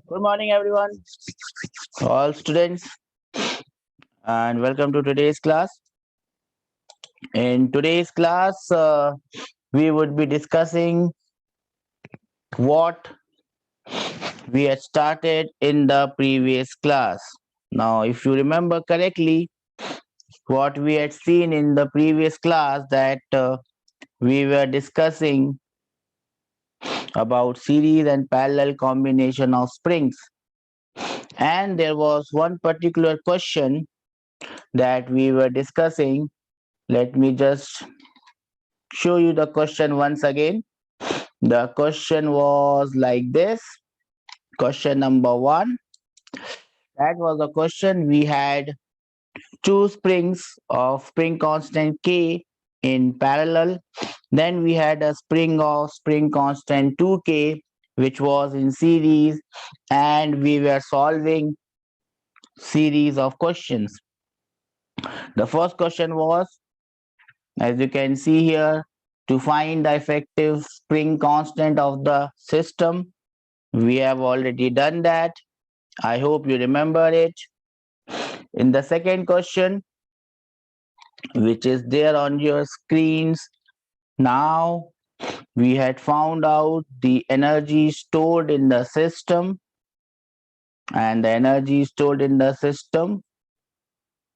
Good morning, everyone, all students, and welcome to today's class. In today's class, we would be discussing what we had started in the previous class. Now, if you remember correctly, what we had seen in the previous class that we were discussing about series and parallel combination of springs, and there was one particular question that we were discussing. Let me just show you the question once again. The question was like this. Question number one. That was the question. We had two springs of spring constant K in parallel. Then we had a spring of spring constant 2K, which was in series, and we were solving series of questions. The first question was, as you can see here, to find the effective spring constant of the system. We have already done that. I hope you remember it. In the second question, which is there on your screens now, we had found out the energy stored in the system, and the energy stored in the system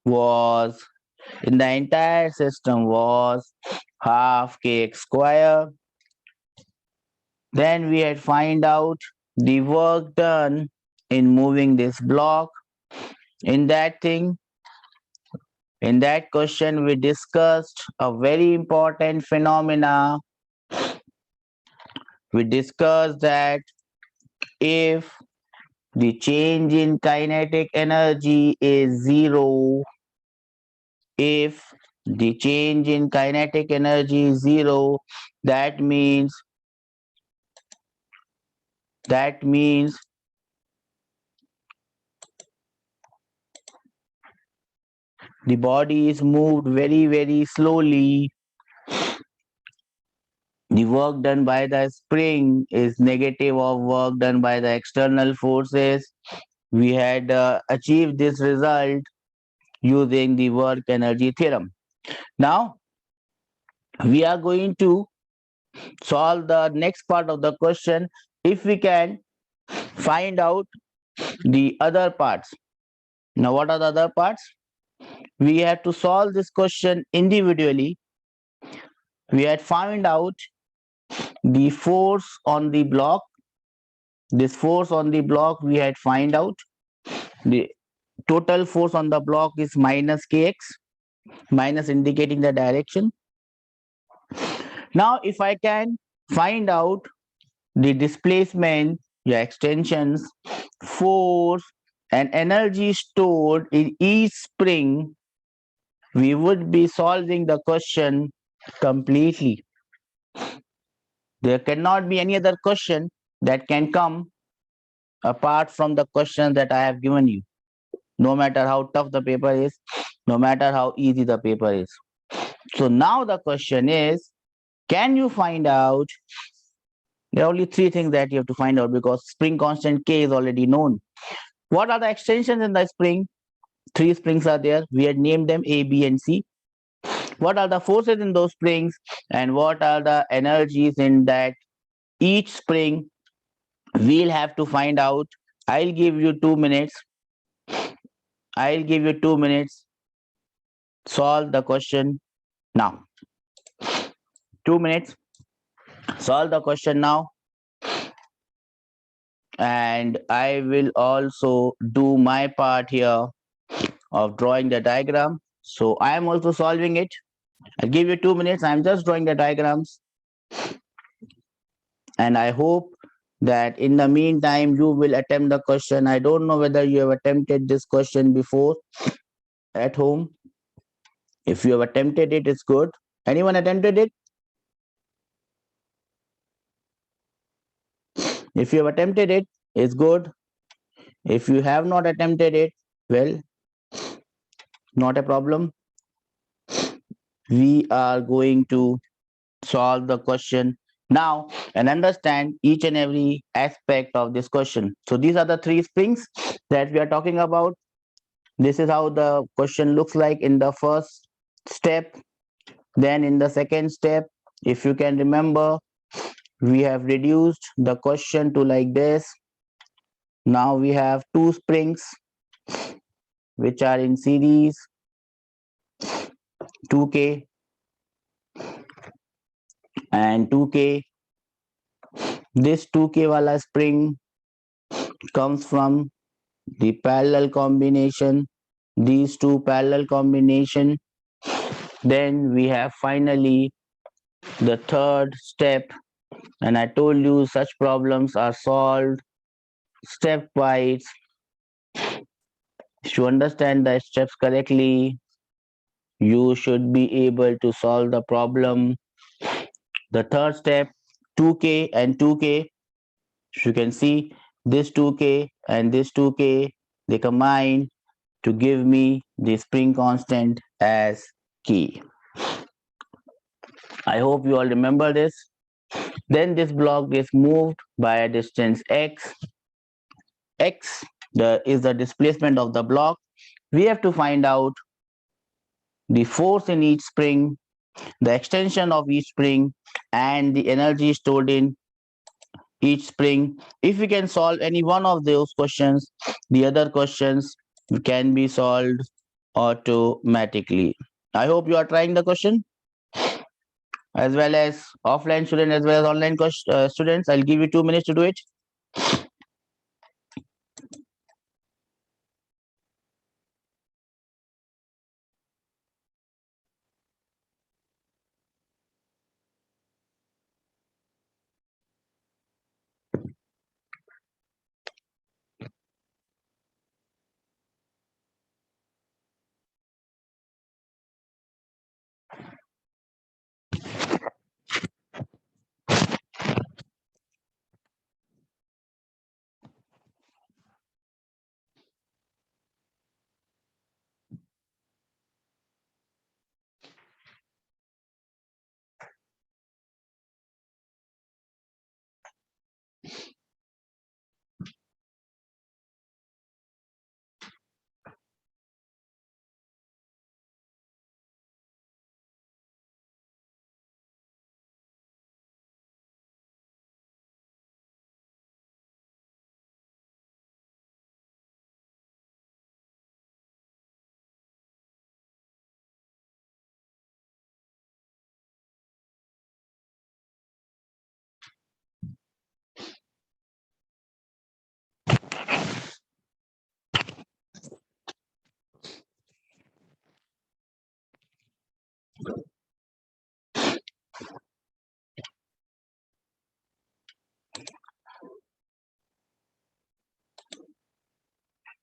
was in the entire system was half kx square. Then we had find out the work done in moving this block. In that thing, in that question, we discussed a very important phenomena. We discussed that if the change in kinetic energy is zero, if the change in kinetic energy is zero, that means that means the body is moved very slowly. The work done by the spring is negative of work done by the external forces. We had achieved this result using the work energy theorem. Now, we are going to solve the next part of the question if we can find out the other parts. Now, what are the other parts? We have to solve this question individually. We had found out the force on the block. This force on the block we had find out. The total force on the block is minus kx, minus indicating the direction. Now, if I can find out the displacement, the extensions, force, and energy stored in each spring, we would be solving the question completely. There cannot be any other question that can come apart from the question that I have given you, no matter how tough the paper is, no matter how easy the paper is. So now the question is, can you find out? There are only three things that you have to find out because spring constant K is already known. What are the extensions in the spring? Three springs are there. We had named them A, B, and C. What are the forces in those springs? And what are the energies in that each spring? We'll have to find out. I'll give you 2 minutes. I'll give you 2 minutes. Solve the question now. 2 minutes. Solve the question now. And I will also do my part here of drawing the diagram. So I am also solving it. I'll give you 2 minutes. I'm just drawing the diagrams. And I hope that in the meantime you will attempt the question. I don't know whether you have attempted this question before at home. If you have attempted it, it's good. Anyone attempted it? If you have attempted it, it's good. If you have not attempted it, well, not a problem. We are going to solve the question now. and understand each and every aspect of this question. So these are the three springs that we are talking about. This is how the question looks like in the first step. Then in the second step, if you can remember, we have reduced the question to like this. Now we have two springs which are in series, 2K and 2K. This 2K wala spring comes from the parallel combination, these two parallel combination. Then we have finally the third step, and I told you such problems are solved stepwise. If you understand the steps correctly, you should be able to solve the problem. The third step, 2K and 2K. You can see this 2K and this 2K, they combine to give me the spring constant as K. I hope you all remember this. Then this block is moved by a distance x. X is the displacement of the block. We have to find out the force in each spring, the extension of each spring, and the energy stored in each spring. If we can solve any one of those questions, the other questions can be solved automatically. I hope you are trying the question, as well as offline students as well as online students. I'll give you 2 minutes to do it.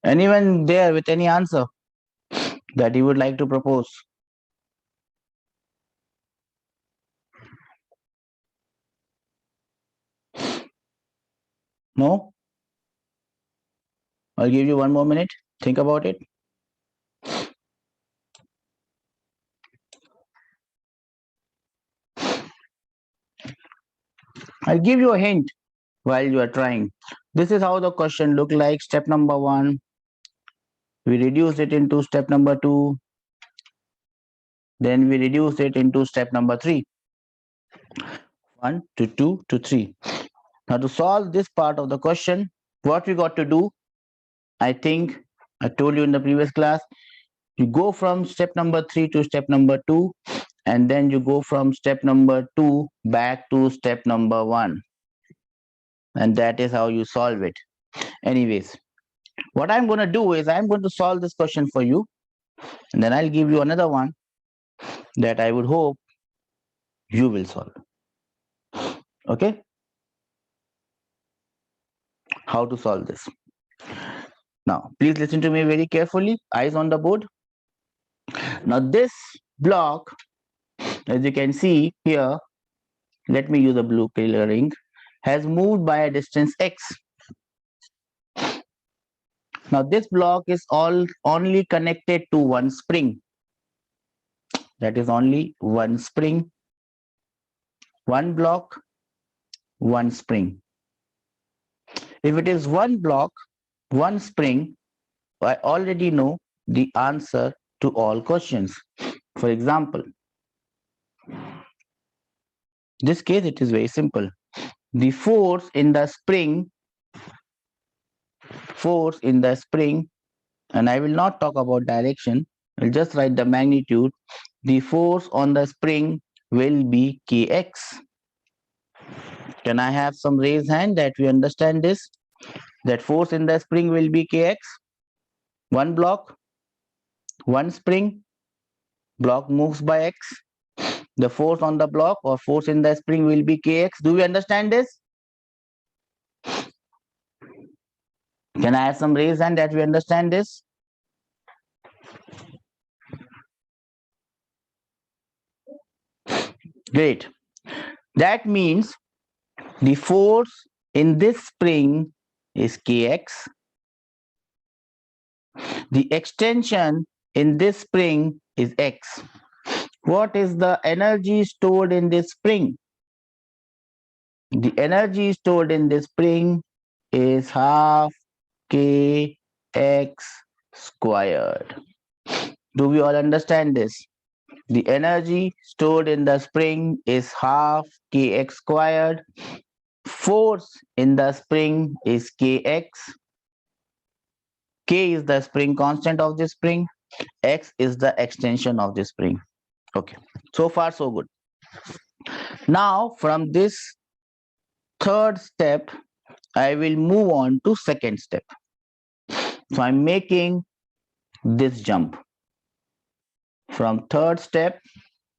Anyone there with any answer that you would like to propose? No? I'll give you 1 more minute. Think about it. I'll give you a hint while you are trying. This is how the question look like. Step number 1, we reduce it into step number 2, then we reduce it into step number 3. 1 to 2 to 3. Now to solve this part of the question, what we got to do, I think I told you in the previous class, you go from step number 3 to step number 2, and then you go from step number 2 back to step number 1. And that is how you solve it. Anyways, what I'm going to do is I'm going to solve this question for you, and then I'll give you another one that I would hope you will solve. Okay? How to solve this? Now, please listen to me very carefully. Eyes on the board. Now, this block, as you can see here, let me use a blue coloring, has moved by a distance x. Now, this block is only connected to one spring. That is only one spring, one block, one spring. If it is one block, one spring, I already know the answer to all questions. For example, this case it is very simple. The force in the spring, and I will not talk about direction, I'll just write the magnitude. The force on the spring will be Kx. Can I have some raised hand that we understand this? That force in the spring will be Kx. One block, one spring, block moves by x. The force on the block or force in the spring will be Kx. Do we understand this? Can I have some raised hand that we understand this? Great. That means the force in this spring is Kx. The extension in this spring is x. What is the energy stored in this spring? The energy stored in this spring is half Kx squared. Do we all understand this? The energy stored in the spring is half Kx squared. Force in the spring is Kx. K is the spring constant of the spring. X is the extension of the spring. Okay, so far so good. Now from this third step, I will move on to second step. So I'm making this jump. From third step,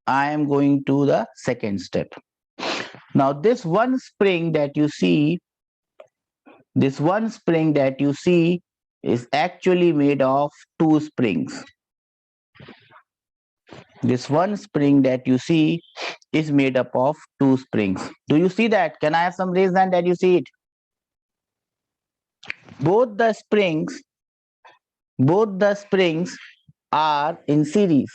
I am going to the second step. Now this one spring that you see, is actually made of two springs. This one spring that you see is made up of two springs. Do you see that? Can I have some raised hand that you see it? Both the springs are in series.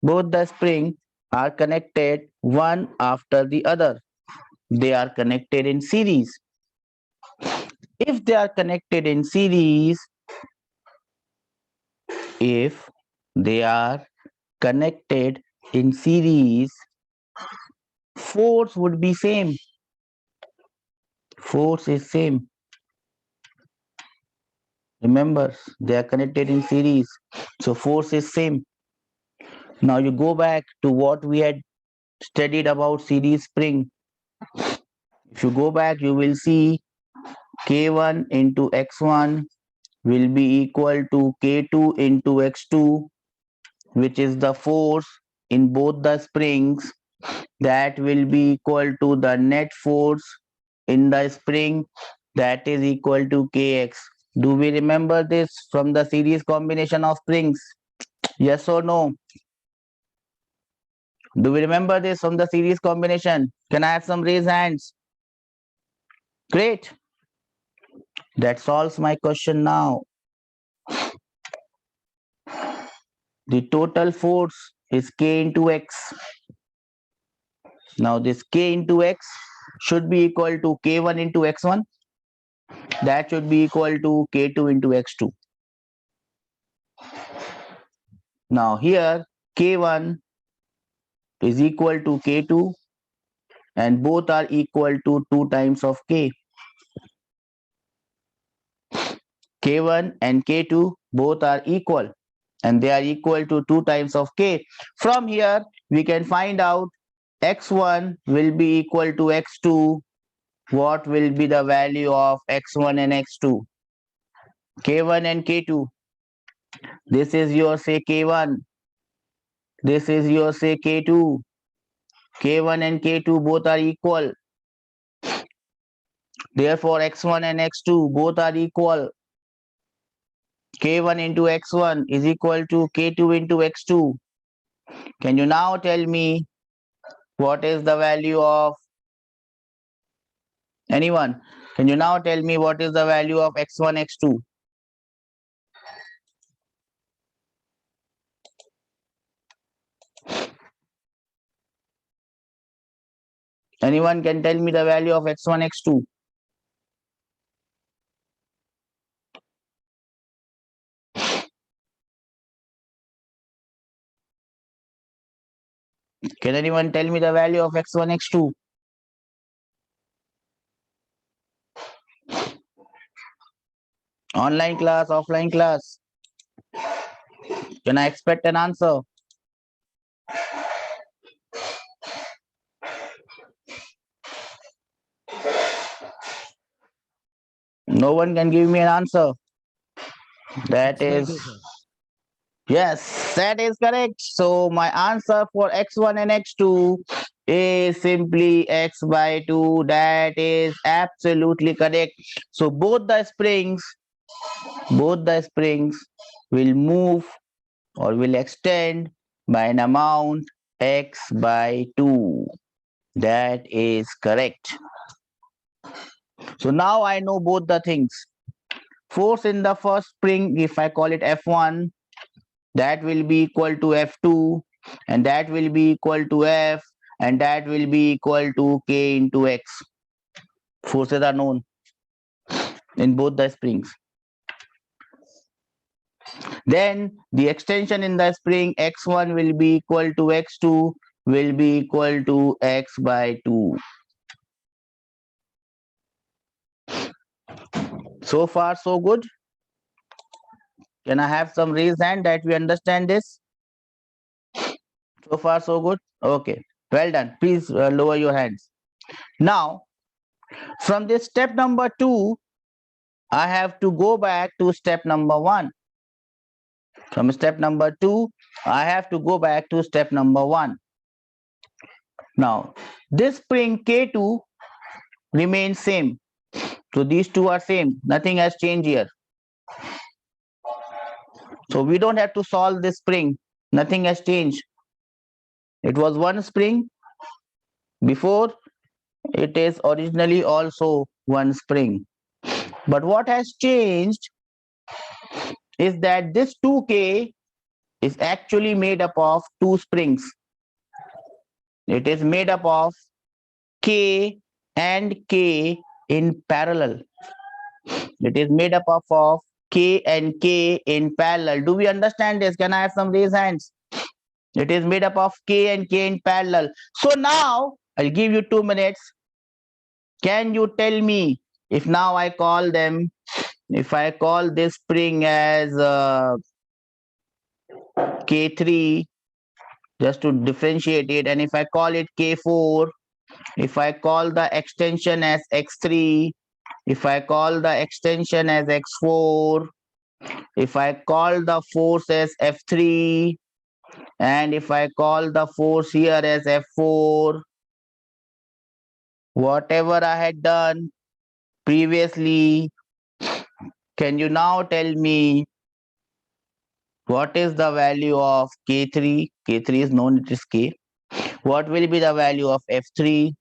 Both the springs are connected one after the other. They are connected in series. If they are connected in series, force would be same. Force is same. Remember, they are connected in series, so force is same. Now you go back to what we had studied about series spring. If you go back, you will see K1 into X1 will be equal to K2 into X2, which is the force in both the springs. That will be equal to the net force in the spring, that is equal to Kx. Do we remember this from the series combination of springs? Yes or no? Do we remember this from the series combination? Can I have some raised hands? Great. That solves my question now. The total force is K into X. Now this K into X should be equal to K1 into X1. That should be equal to K2 into X2. Now here K1 is equal to K2 and both are equal to 2 times of K. K1 and K2 both are equal and they are equal to 2 times of K. From here we can find out X1 will be equal to X2. What will be the value of X1 and X2? K1 and K2. This is your say K1. This is your say K2. K1 and K2 both are equal. Therefore, X1 and X2 both are equal. K1 into X1 is equal to K2 into X2. Can you now tell me what is the value of anyone? Can you now tell me what is the value of X1, X2? Anyone can tell me the value of x1, x2? Can anyone tell me the value of x1, x2? Online class, offline class? Can I expect an answer? No one can give me an answer. That is, yes, that is correct. So my answer for x1 and x2 is simply x by 2. That is absolutely correct. So both the springs will move or will extend by an amount x by 2. That is correct. So now I know both the things. Force in the first spring, if I call it F1, that will be equal to F2, and that will be equal to F, and that will be equal to K into X. Forces are known in both the springs. Then the extension in the spring X1 will be equal to X2 will be equal to X by 2. So far, so good. Can I have some raised hand that we understand this? So far, so good. Okay, well done. Please lower your hands. Now, from this step number 2, I have to go back to step number 1. From step number 2, I have to go back to step number 1. Now, this spring K2 remains same. So these two are same. Nothing has changed here. So we don't have to solve this spring. Nothing has changed. It was one spring before. It is originally also one spring. But what has changed is that this 2K is actually made up of two springs. It is made up of K and K in parallel. It is made up of K and K in parallel. Do we understand this? Can I have some raise hands? It is made up of K and K in parallel. So now I'll give you 2 minutes. Can you tell me if now I call them, if I call this spring as K3 just to differentiate it, and if I call it K4, if I call the extension as X3, if I call the extension as X4, if I call the force as F3, and if I call the force here as F4, whatever I had done previously, can you now tell me what is the value of K3? K3 is known, it is K. What will be the value of F3?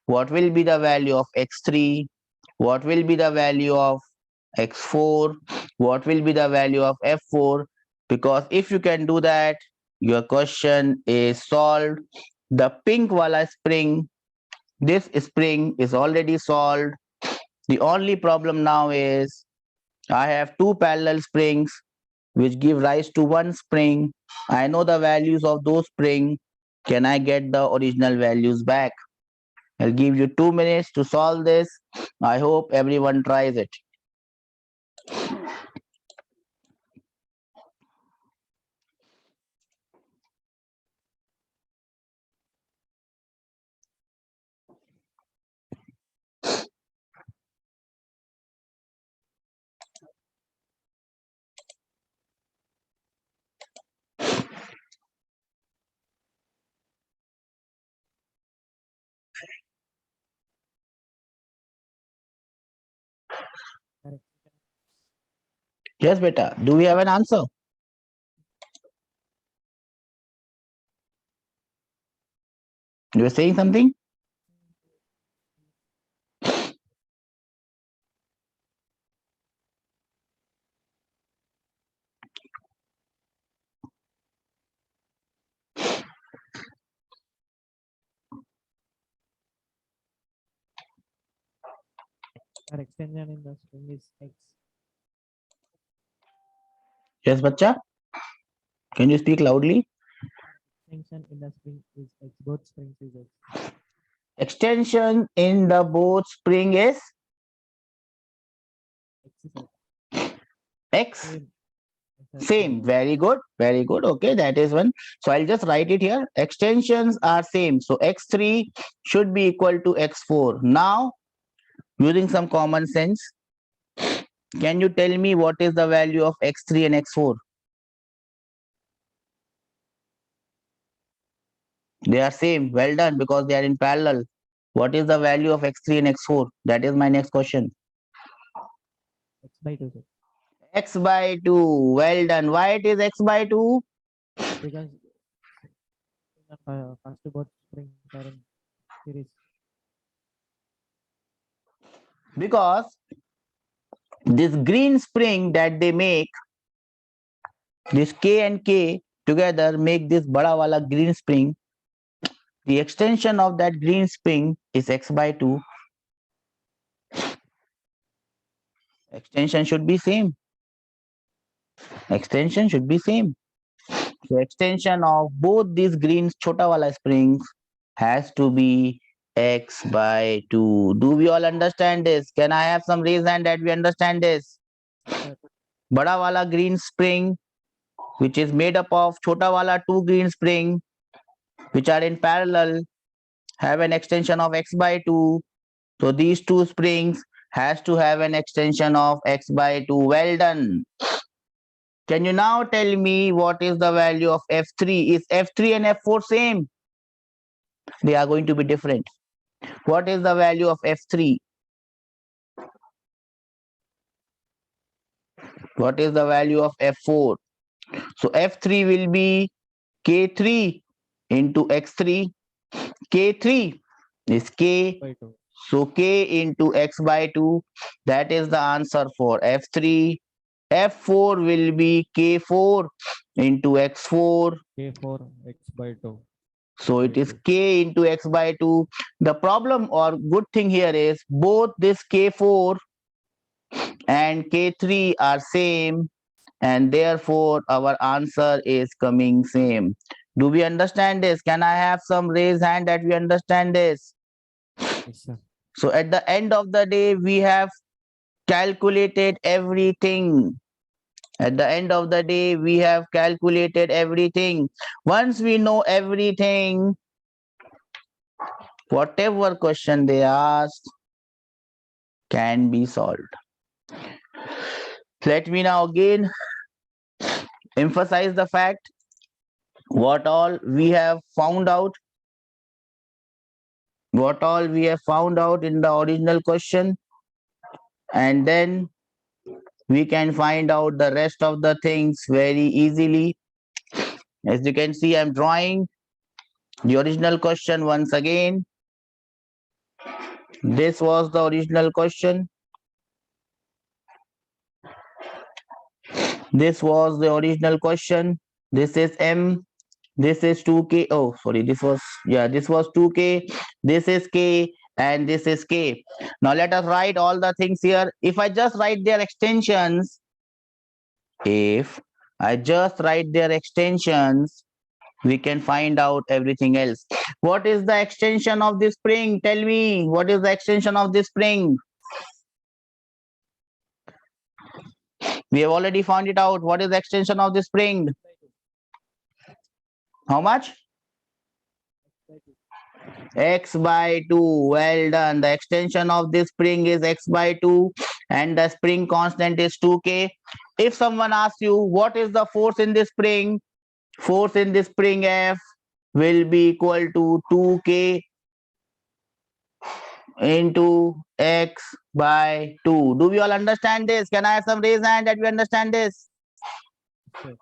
What will be the value of X3? What will be the value of X4? What will be the value of F4? Because if you can do that, your question is solved. The pink wala spring, this spring is already solved. The only problem now is I have two parallel springs which give rise to one spring. I know the values of those springs. Can I get the original values back? I'll give you 2 minutes to solve this. I hope everyone tries it. Yes, beta. Do we have an answer? You were saying something? Our extension in the string is x. Yes, bacha. Can you speak loudly? Extension in the string is x. Both strings is x. Extension in the both spring is X is X. same. Same. Very good. Very good. Okay, that is one. So I'll just write it here. Extensions are same. So x3 should be equal to x4. Now, using some common sense, can you tell me what is the value of x3 and x4? They are same. Well done, because they are in parallel. What is the value of x3 and x4? That is my next question. X by 2, sir. X by 2. Well done. Why it is x by 2? Because first both strings are in series. Because this green spring that they make, this K and K together make this bada wala green spring. The extension of that green spring is x by 2. Extension should be same. Extension should be same. So extension of both these green chota wala springs has to be x by 2. Do we all understand this? Can I have some raise hand that we understand this? Sir, Bada wala green spring, which is made up of chota wala two green spring, which are in parallel, have an extension of x by 2. So these two springs has to have an extension of x by 2. Well done. Can you now tell me what is the value of F3? Is F3 and F4 same? They are going to be different. What is the value of F3? What is the value of F4? So F3 will be K3 into X3. K3 is K. by 2. So K into X by 2. That is the answer for F3. F4 will be K4 into X4. K4 x by 2. So it is K into X by 2. The problem or good thing here is both this K4 and K3 are same, and therefore our answer is coming same. Do we understand this? Can I have some raised hand that we understand this? Yes, sir. So at the end of the day, we have calculated everything. At the end of the day, we have calculated everything. Once we know everything, whatever question they ask can be solved. Let me now again emphasize the fact what all we have found out, what all we have found out in the original question, and then we can find out the rest of the things very easily. As you can see, I'm drawing the original question once again. This was the original question. This was the original question. This is M. This is 2K. Oh, sorry. This was, yeah, this was 2K. This is K and this is K. Now let us write all the things here. If I just write their extensions, if I just write their extensions, we can find out everything else. What is the extension of this spring? Tell me, what is the extension of this spring? We have already found it out. What is the extension of the spring? How much? X by 2. Well done. The extension of this spring is x by 2 and the spring constant is 2K. If someone asks you what is the force in this spring, force in this spring F will be equal to 2K into x by 2. Do we all understand this? Can I have some raise hand that we understand this? Sure.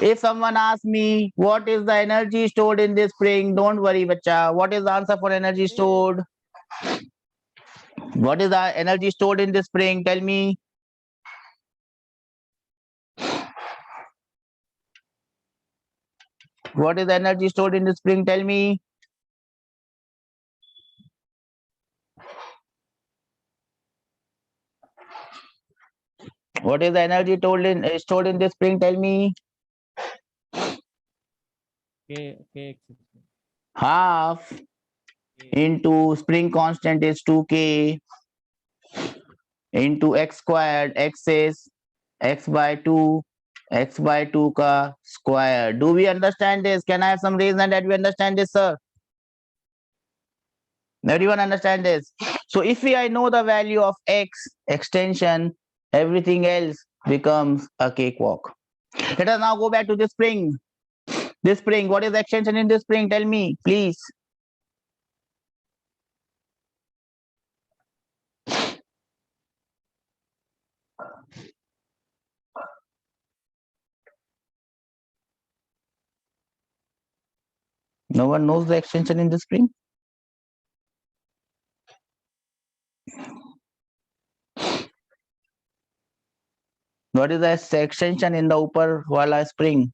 If someone asks me what is the energy stored in this spring, don't worry, bacha. What is the answer for energy stored? What is the energy stored in this spring? Tell me. What is the energy stored in the spring? Tell me. What is the energy stored in this spring? Tell me. Kx. Half into spring constant is 2k into x squared. X is x by 2. X by 2 ka square. Do we understand this? Can I have some reason that we understand this, sir? Everyone understand this? So if I know the value of x extension, everything else becomes a cakewalk. Let us now go back to this spring. This spring, what is the extension in this spring? Tell me, please. No one knows the extension in the spring? What is the extension in the upper wala spring?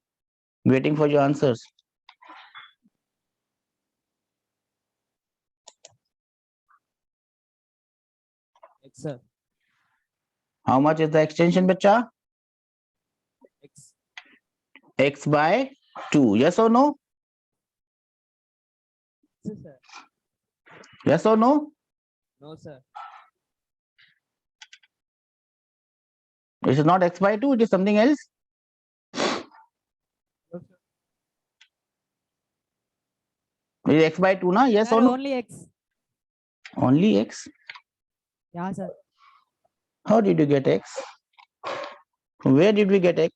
Waiting for your answers. X, sir. How much is the extension, bacha? X. X by 2. Yes or no? Yes, sir. Yes or no? No, sir. It is not x by 2, it is something else. No, sir. It is x by 2, na? Yes Sir, or no? only X. Only x. Yeah, sir. How did you get x? Where did we get x?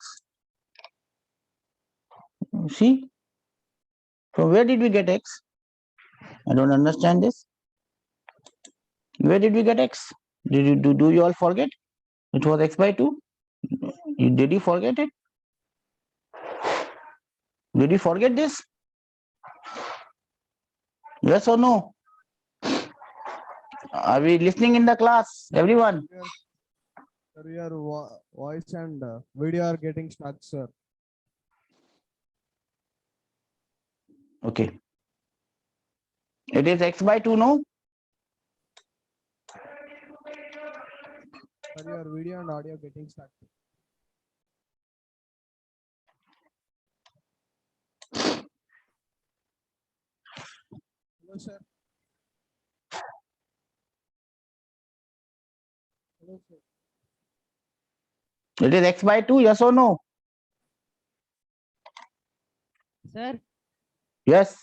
See? From where did we get x? I don't understand this. Where did we get x? Do you all forget? It was x by 2. Did you forget it? Did you forget this? Yes or no? Are we listening in the class? Everyone? Sir, your voice and video are getting stuck, sir. Okay. It is x by 2, no? Sir, your video and audio getting stuck. Hello, sir. Hello, sir. It is x by 2, yes or no? Sir, Yes,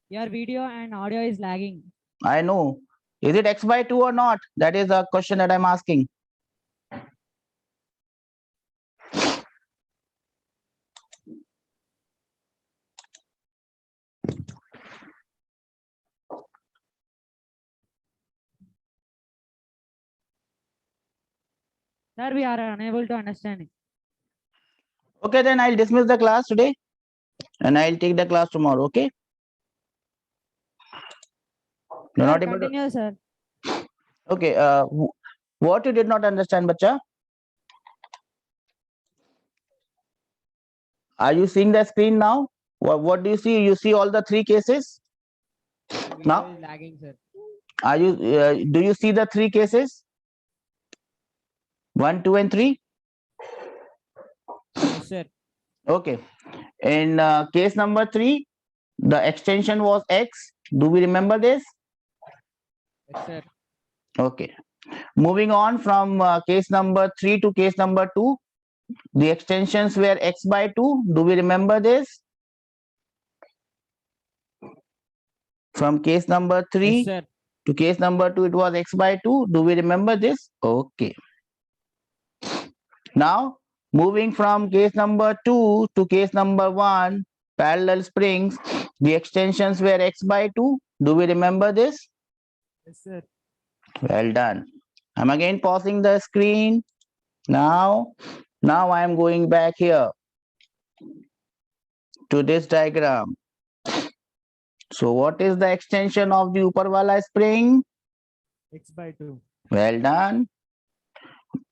your video and audio is lagging. I know. Is it x by 2 or not? That is the question that I'm asking. Sir, we are unable to understand it. Okay, then I'll dismiss the class today and I'll take the class tomorrow, okay? You're Sir, not able to... continue, sir. Okay, what you did not understand, bacha? Are you seeing the screen now? What do you see? You see all the three cases? Video Now, is lagging, sir. are you? Do you see the three cases? 1, 2, and 3? Yes, sir. Okay. In case number 3, the extension was x. Do we remember this? Yes, sir. Okay. Moving on from case number 3 to case number 2, the extensions were x by 2. Do we remember this? From case number 3 Yes, sir. to case number 2, it was x by 2. Do we remember this? Okay. Now, moving from case number 2 to case number 1, parallel springs, the extensions were x by 2. Do we remember this? Yes, sir. Well done. I'm again pausing the screen. Now I am going back here to this diagram. So what is the extension of the Uparwala spring? X by 2. Well done.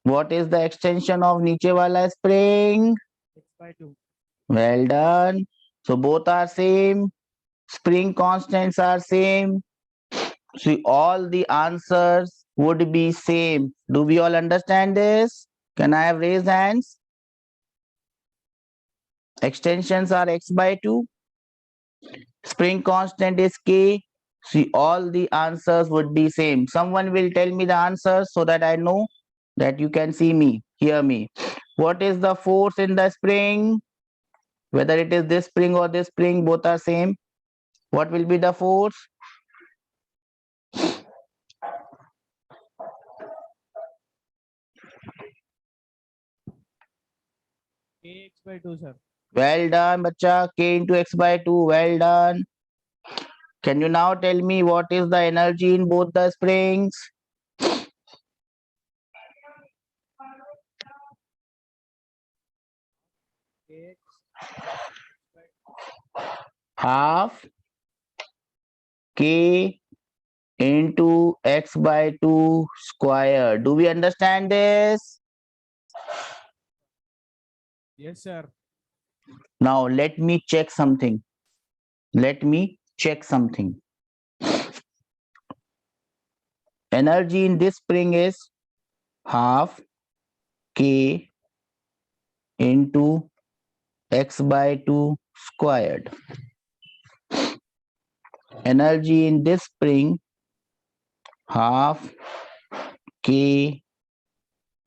What is the extension of Nichewala spring? X by 2. Well done. So both are same. Spring constants are same. See, all the answers would be same. Do we all understand this? Can I have raised hands? Extensions are x by 2. Spring constant is k. See, all the answers would be same. Someone will tell me the answers so that I know that you can see me, hear me. What is the force in the spring? Whether it is this spring or this spring, both are same. What will be the force? Kx by 2, sir. Well done, bacha. K into x by 2. Well done. Can you now tell me what is the energy in both the springs? Kx Half k into x by 2 square. Do we understand this? Yes, sir. Now let me check something. Let me check something. Energy in this spring is half k into x by 2 squared. Energy in this spring half k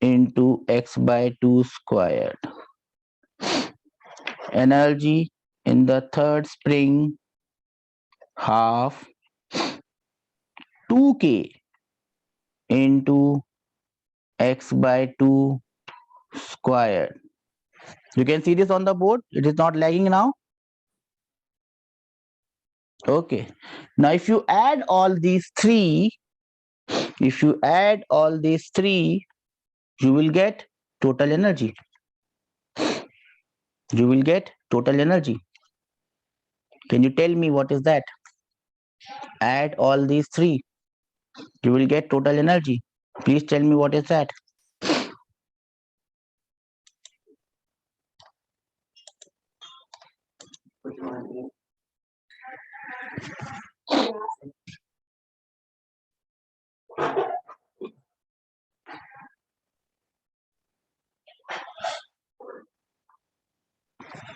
into x by 2 squared. Energy in the third spring half 2k into x by 2 squared. You can see this on the board. It is not lagging now. Okay. Now if you add all these three, you will get total energy. You will get total energy. Can you tell me what is that? Add all these three. You will get total energy. Please tell me what is that?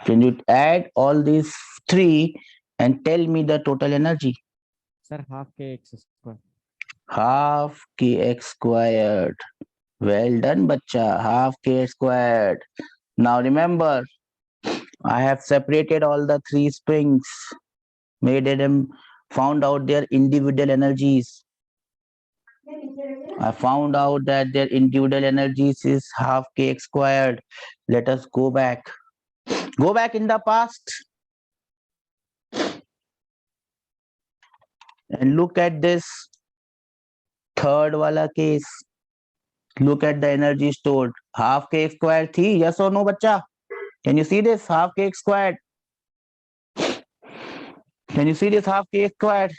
Can you add all these three and tell me the total energy? Sir, half kx square. Half kx squared. Well done, bacha. Half k squared. Now remember, I have separated all the three springs, made them, found out their individual energies. I found out that their individual energies is half kx squared. Let us go back. Go back in the past and look at this third wala case. Look at the energy stored. Half kx squared thi, yes or no, bacha? Can you see this half kx squared? Can you see this half kx squared?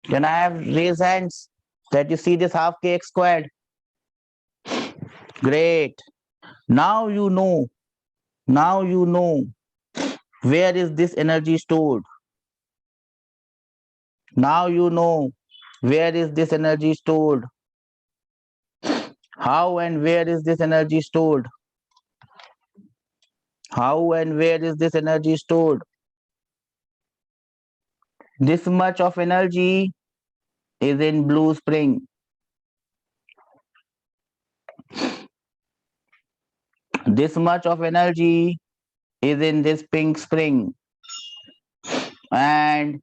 Can I have raised hands that you see this half kx squared? Great. Now you know. Now you know where is this energy stored. Now you know where is this energy stored. How and where is this energy stored? How and where is this energy stored? This much of energy is in blue spring. This much of energy is in this pink spring. And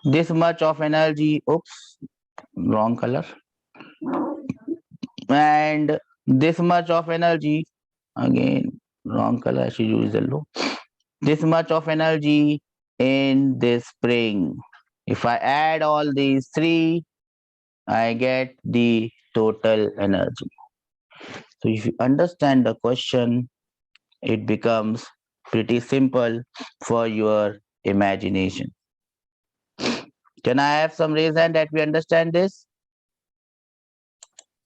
this much of energy, oops, wrong color. And this much of energy, again, wrong color, I should use yellow. This much of energy in this spring. If I add all these three, I get the total energy. So if you understand the question, it becomes pretty simple for your imagination. Can I have some raise hand that we understand this?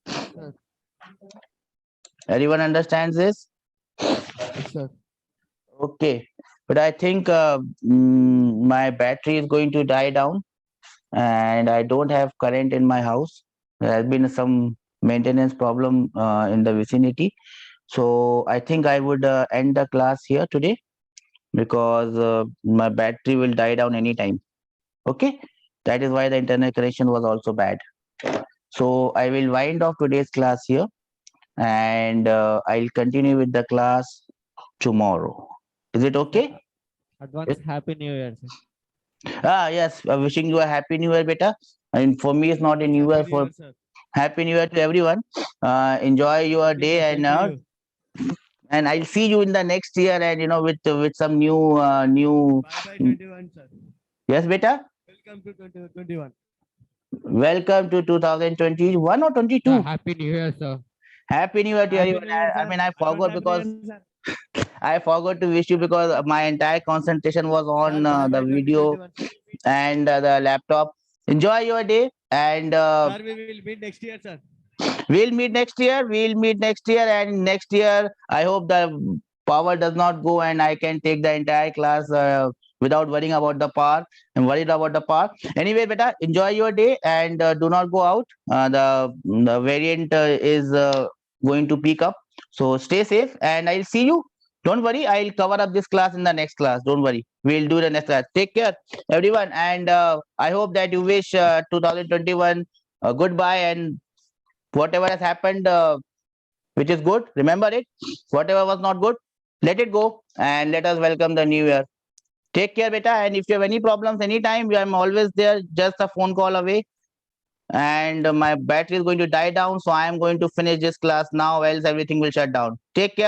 Sir. Everyone understands this? Yes, sir. Okay. But I think my battery is going to die down and I don't have current in my house. There has been some maintenance problem in the vicinity. So I think I would end the class here today because my battery will die down anytime. Okay, that is why the internet connection was also bad. So I will wind off today's class here, and I'll continue with the class tomorrow. Is it okay? Advance Happy New Year, sir. Yes, wishing you a happy new year, beta. And for me, it's not a new year. For happy new year to everyone. Enjoy your day, and I'll see you in the next year, and with some new. Bye bye 21, sir. Yes, beta. Welcome to 2021. Welcome to 2021 or 22. Happy New Year, sir. Happy new year to Happy everyone. New Year, I sir. mean, I Advance forgot Happy New because Year, sir. I forgot to wish you because my entire concentration was on Sir, bye the bye video 2021, sir. and the laptop. Enjoy your day, and Sir, we will meet next year, sir. we'll meet next year. We'll meet next year, and next year I hope the power does not go, and I can take the entire class without worrying about the power. I'm worried about the power. Anyway, beta, enjoy your day and do not go out. The variant is going to peak up, so stay safe, and I'll see you. Don't worry, I'll cover up this class in the next class. Don't worry, we'll do the next class. Take care, everyone, and I hope that you wish 2021 goodbye, and whatever has happened which is good, remember it. Whatever was not good, let it go, and let us welcome the new year. Take care, beta, and if you have any problems anytime, I'm always there, just a phone call away. And my battery is going to die down, so I am going to finish this class now, else everything will shut down. Take care.